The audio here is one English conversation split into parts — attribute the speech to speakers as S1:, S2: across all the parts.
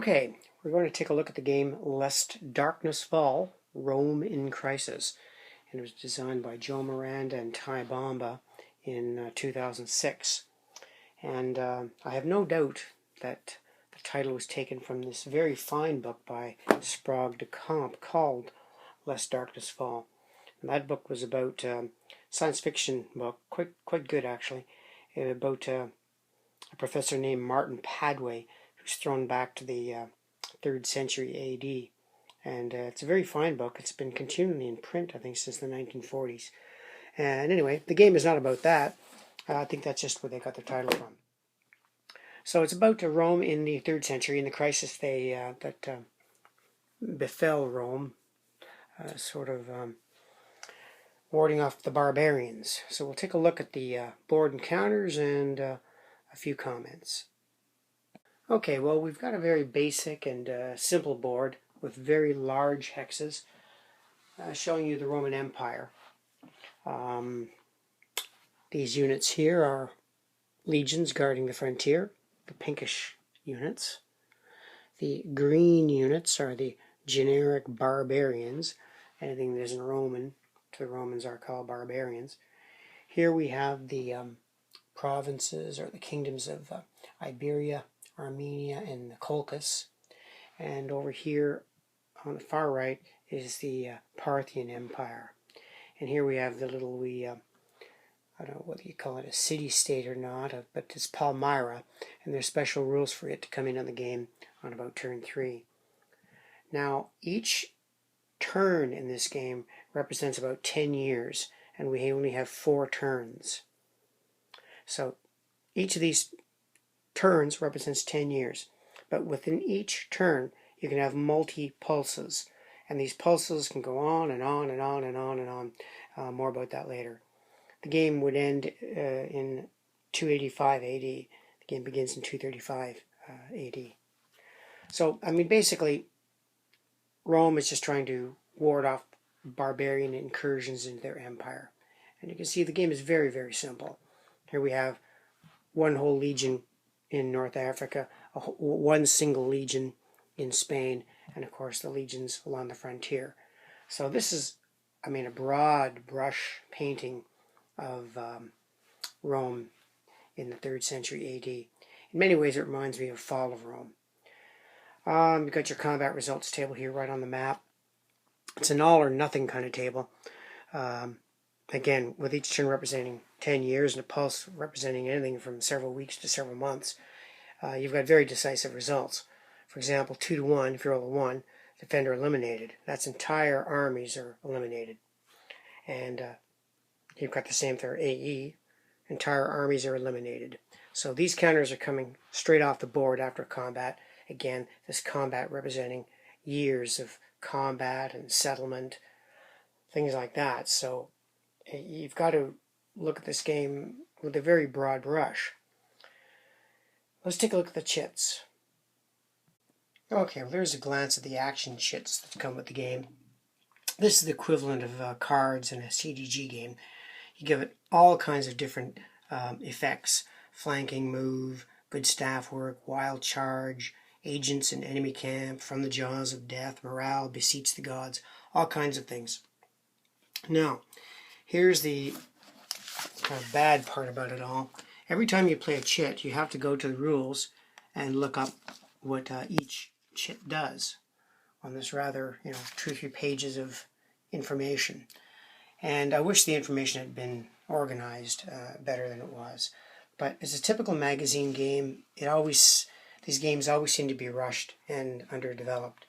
S1: Okay, we're going to take a look at the game Lest Darkness Fall, Rome in Crisis. And it was designed by Joe Miranda and Ty Bomba in 2006. And I have no doubt that the title was taken from this very fine book by Sprague de Camp called Lest Darkness Fall. And that book was about science fiction book, quite good actually, about a professor named Martin Padway who's thrown back to the 3rd century AD. And it's a very fine book. It's been continually in print, I think, since the 1940s. And anyway, the game is not about that. I think that's just where they got their title from. So it's about Rome in the 3rd century and the crisis that befell Rome, warding off the barbarians. So we'll take a look at the board encounters and a few comments. Okay, well, we've got a very basic and simple board with very large hexes showing you the Roman Empire. These units here are legions guarding the frontier, the pinkish units. The green units are the generic barbarians. Anything that isn't Roman to the Romans are called barbarians. Here we have the provinces or the kingdoms of Iberia, Armenia, and the Colchis. And over here on the far right is the Parthian Empire. And here we have the little I don't know whether you call it a city-state or not, but it's Palmyra, and there's special rules for it to come in on the game on about turn 3. Now, each turn in this game represents about 10 years, and we only have 4 turns. So each of these turns represents 10 years, but within each turn you can have multi-pulses, and these pulses can go on and on and on and on and on. More about that later. The game would end in 285 AD. The game begins in 235 AD. So, I mean, basically, Rome is just trying to ward off barbarian incursions into their empire. And you can see the game is very, very simple. Here we have one whole legion in North Africa, one single legion in Spain, and of course the legions along the frontier. So this is, I mean, a broad brush painting of Rome in the 3rd century AD. In many ways it reminds me of Fall of Rome. You've got your combat results table here right on the map. It's an all or nothing kind of table. Again, with each turn representing 10 years and a pulse representing anything from several weeks to several months, you've got very decisive results. For example, 2 to 1, if you roll a 1, defender eliminated. That's entire armies are eliminated. And you've got the same for AE. Entire armies are eliminated. So these counters are coming straight off the board after combat. Again, this combat representing years of combat and settlement, things like that. So you've got to look at this game with a very broad brush. Let's take a look at the chits. Okay, well, there's a glance at the action chits that come with the game. This is the equivalent of cards in a CDG game. You give it all kinds of different effects: flanking move, good staff work, wild charge, agents in enemy camp, from the jaws of death, morale, beseech the gods, all kinds of things. Now, here's the kind of bad part about it all. Every time you play a chit, you have to go to the rules and look up what each chit does on this rather, 2 or 3 pages of information. And I wish the information had been organized better than it was. But as a typical magazine game, these games always seem to be rushed and underdeveloped.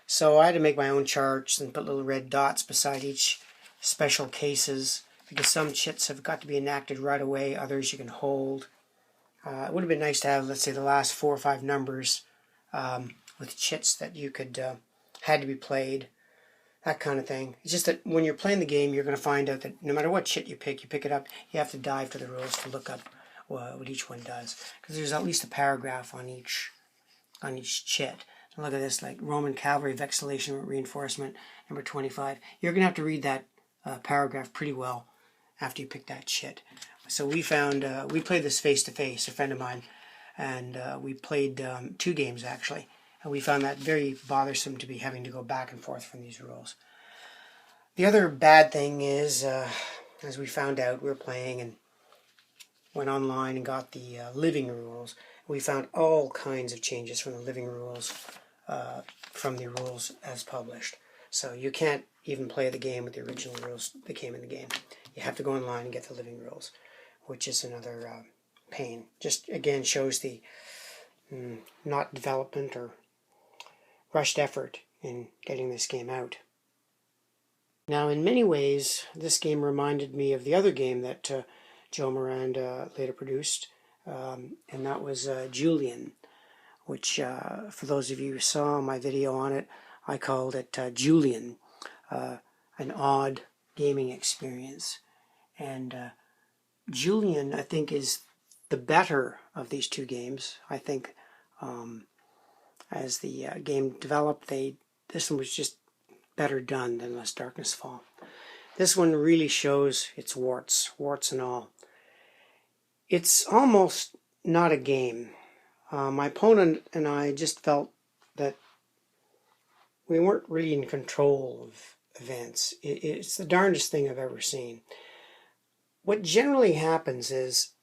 S1: So I had to make my own charts and put little red dots beside each special cases, because some chits have got to be enacted right away, others you can hold. It would have been nice to have, let's say, the last 4 or 5 numbers with chits that you could had to be played, that kind of thing. It's just that when you're playing the game, you're going to find out that no matter what chit you pick it up, you have to dive to the rules to look up what each one does, because there's at least a paragraph on each chit. And look at this, like Roman cavalry vexillation reinforcement number 25. You're going to have to read that paragraph pretty well after you pick that chit. So we played this face to face, a friend of mine, and we played 2 games actually. And we found that very bothersome to be having to go back and forth from these rules. The other bad thing is, as we found out, we were playing and went online and got the living rules. We found all kinds of changes from the living rules, from the rules as published. So you can't even play the game with the original rules that came in the game. You have to go online and get the living rules, which is another pain. Just again shows the not development or rushed effort in getting this game out. Now, in many ways, this game reminded me of the other game that Joe Miranda later produced, and that was Julian, which, for those of you who saw my video on it, I called it Julian, an odd gaming experience. And Julian, I think, is the better of these two games. I think as the game developed, this one was just better done than Lest Darkness Fall. This one really shows its warts and all. It's almost not a game. My opponent and I just felt that we weren't really in control of events. It's the darndest thing I've ever seen. What generally happens is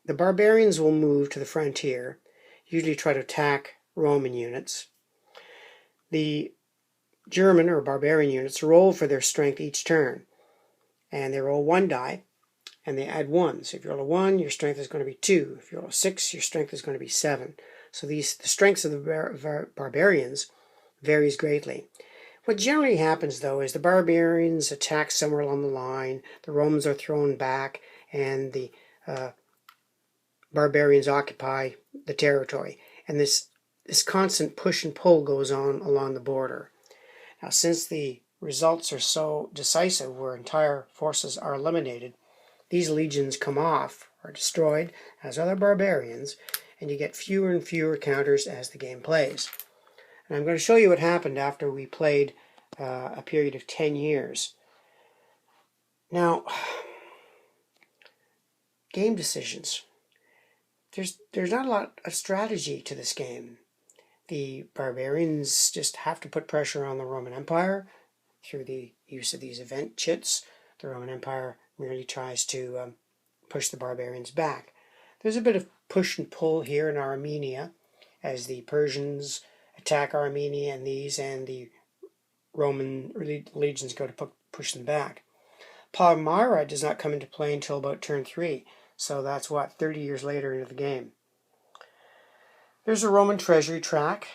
S1: the barbarians will move to the frontier, usually try to attack Roman units. The German or barbarian units roll for their strength each turn, and they roll 1 die, and they add 1. So if you roll a 1, your strength is going to be 2. If you roll a 6, your strength is going to be 7. So the strengths of the barbarians varies greatly. What generally happens, though, is the barbarians attack somewhere along the line, the Romans are thrown back, and the barbarians occupy the territory. And this constant push and pull goes on along the border. Now, since the results are so decisive, where entire forces are eliminated, these legions come off, are destroyed, as other barbarians, and you get fewer and fewer counters as the game plays. And I'm going to show you what happened after we played a period of 10 years. Now, game decisions. There's not a lot of strategy to this game. The barbarians just have to put pressure on the Roman Empire through the use of these event chits. The Roman Empire merely tries to push the barbarians back. There's a bit of push and pull here in Armenia as the Persians attack Armenia and the Roman legions go to push them back. Palmyra does not come into play until about turn 3, so that's 30 years later into the game. There's a Roman treasury track.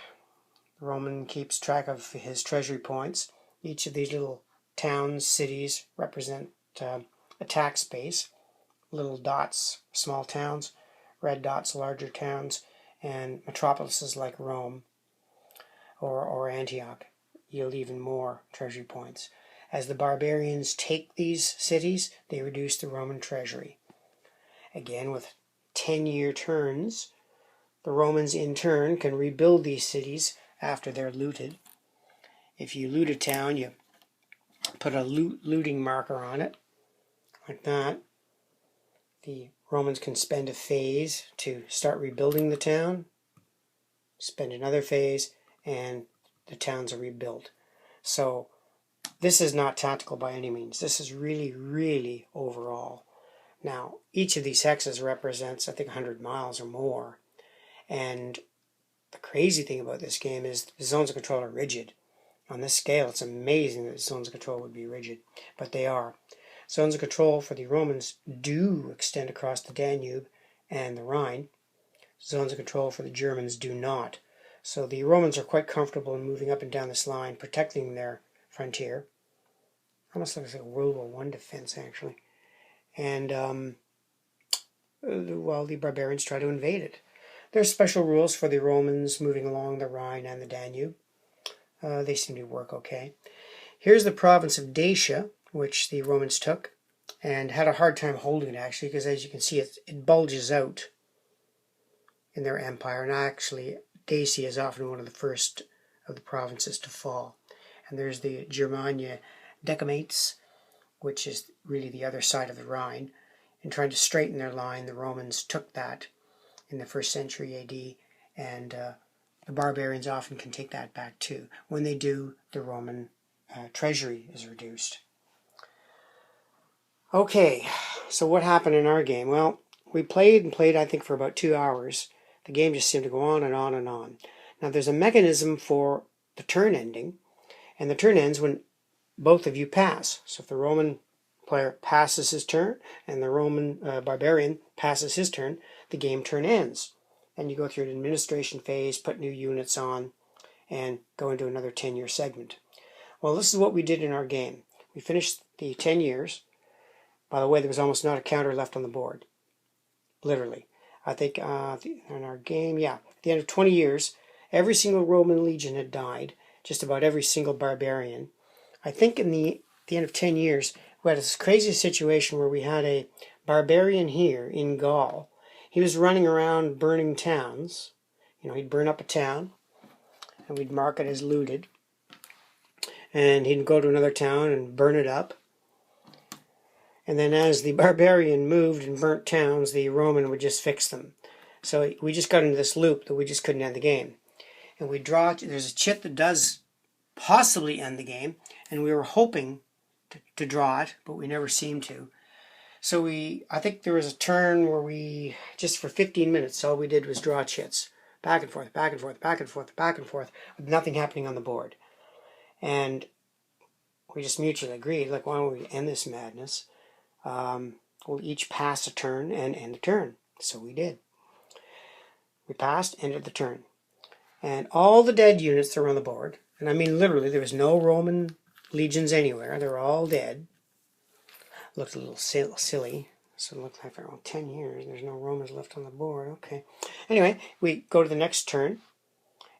S1: The Roman keeps track of his treasury points. Each of these little towns, cities, represent a tax base. Little dots, small towns, red dots, larger towns, and metropolises like Rome or Antioch yield even more treasury points. As the barbarians take these cities, they reduce the Roman treasury. Again, with 10-year turns, the Romans in turn can rebuild these cities after they're looted. If you loot a town, you put a looting marker on it, like that. The Romans can spend a phase to start rebuilding the town, spend another phase, and the towns are rebuilt. So this is not tactical by any means. This is really, really overall. Now, each of these hexes represents, I think, 100 miles or more. And the crazy thing about this game is the zones of control are rigid. On this scale, it's amazing that zones of control would be rigid, but they are. Zones of control for the Romans do extend across the Danube and the Rhine. Zones of control for the Germans do not. So the Romans are quite comfortable in moving up and down this line, protecting their frontier. Almost looks like a World War I defense, actually. And while the barbarians try to invade it. There's special rules for the Romans moving along the Rhine and the Danube. They seem to work okay. Here's the province of Dacia, which the Romans took, and had a hard time holding it, actually, because as you can see, it bulges out in their empire. And actually, Dacia is often one of the first of the provinces to fall. And there's the Germania Decumates, which is really the other side of the Rhine. In trying to straighten their line, the Romans took that in the 1st century AD and the barbarians often can take that back too. When they do, the Roman treasury is reduced. Okay, so what happened in our game? Well, we played and played, I think, for about 2 hours. The game just seemed to go on and on and on. Now, there's a mechanism for the turn ending, and the turn ends when both of you pass. So if the Roman player passes his turn and the Roman barbarian passes his turn, the game turn ends. And you go through an administration phase, put new units on, and go into another 10-year segment. Well, this is what we did in our game. We finished the 10 years. By the way, there was almost not a counter left on the board. Literally. I think in our game, at the end of 20 years, every single Roman legion had died. Just about every single barbarian. I think in the end of 10 years, we had this crazy situation where we had a barbarian here in Gaul. He was running around burning towns. He'd burn up a town, and we'd mark it as looted. And he'd go to another town and burn it up. And then as the barbarian moved and burnt towns, the Roman would just fix them. So we just got into this loop that we just couldn't end the game. And we draw, there's a chit that does possibly end the game, and we were hoping to draw it, but we never seemed to. So I think there was a turn where we, just for 15 minutes, all we did was draw chits. Back and forth, back and forth, back and forth, back and forth, with nothing happening on the board. And we just mutually agreed, like, why don't we end this madness? We'll each pass a turn and end the turn. So we did. We passed, ended the turn. And all the dead units that were on the board, and I mean literally, there was no Roman legions anywhere. They were all dead. Looked a little silly. So it looked like for 10 years, there's no Romans left on the board. Okay. Anyway, we go to the next turn,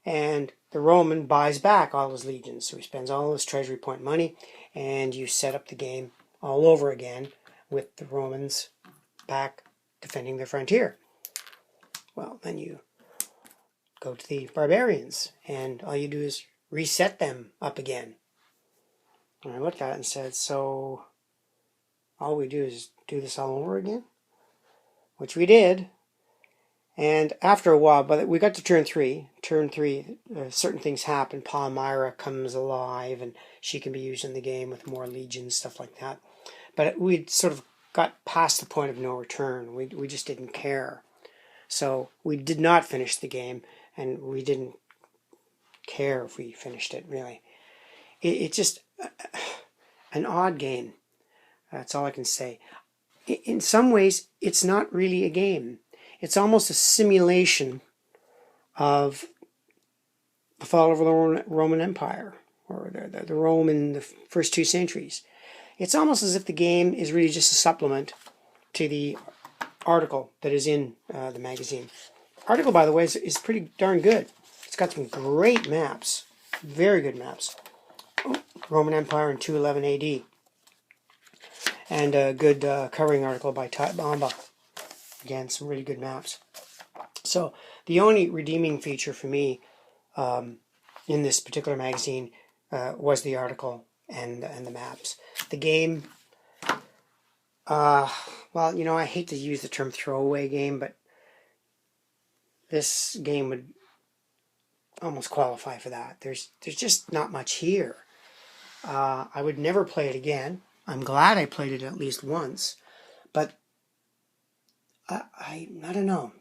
S1: and the Roman buys back all his legions. So he spends all his treasury point money, and you set up the game all over again with the Romans back defending their frontier. Well, then you go to the barbarians, and all you do is reset them up again. And I looked at it and said, so all we do is do this all over again? Which we did. And after a while, but we got to turn three, certain things happen. Palmyra comes alive, and she can be used in the game with more legions, stuff like that. But we'd sort of got past the point of no return. We just didn't care. So we did not finish the game, and we didn't care if we finished it, really. It's just an odd game. That's all I can say. In some ways, it's not really a game. It's almost a simulation of the fall of the Roman Empire, or the Rome in the first 2 centuries. It's almost as if the game is really just a supplement to the article that is in the magazine. Article, by the way, is pretty darn good. It's got some great maps, very good maps. Roman Empire in 211 AD. And a good covering article by Ty Bomba. Again, some really good maps. So the only redeeming feature for me in this particular magazine was the article and the maps. The game, well, I hate to use the term throwaway game, but this game would almost qualify for that. There's just not much here. I would never play it again. I'm glad I played it at least once, but I don't know.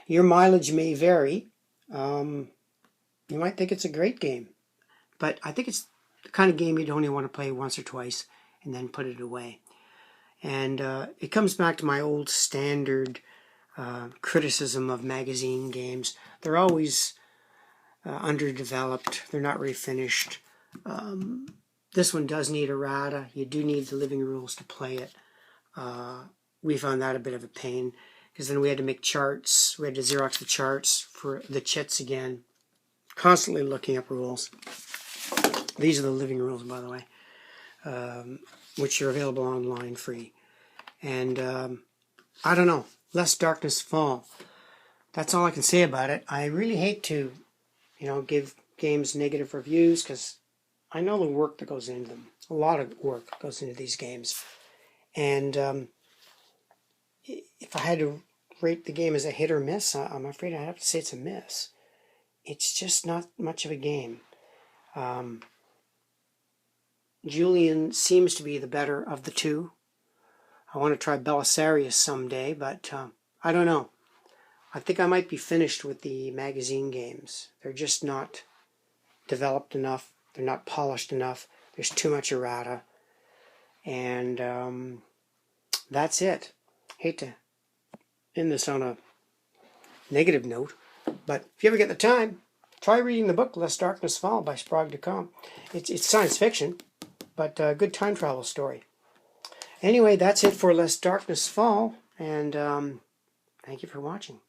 S1: Your mileage may vary. You might think it's a great game, but I think it's the kind of game you'd only want to play once or twice and then put it away. And it comes back to my old standard criticism of magazine games. They're always underdeveloped. They're not really finished. This one does need errata. You do need the living rules to play it. We found that a bit of a pain, because then we had to make charts. We had to Xerox the charts for the chits again. Constantly looking up rules. These are the living rules, by the way, which are available online free. And I don't know. Lest darkness fall. That's all I can say about it. I really hate to, give games negative reviews, because I know the work that goes into them. A lot of work goes into these games. And if I had to rate the game as a hit or miss, I'm afraid I'd have to say it's a miss. it's just not much of a game. Julian seems to be the better of the two. I want to try Belisarius someday, but I don't know. I think I might be finished with the magazine games. They're just not developed enough. They're not polished enough. There's too much errata. And that's it. Hate to end this on a negative note, but if you ever get the time, try reading the book Lest Darkness Fall by Sprague de Camp. It's science fiction, but a good time travel story. Anyway, that's it for Lest Darkness Fall, and thank you for watching.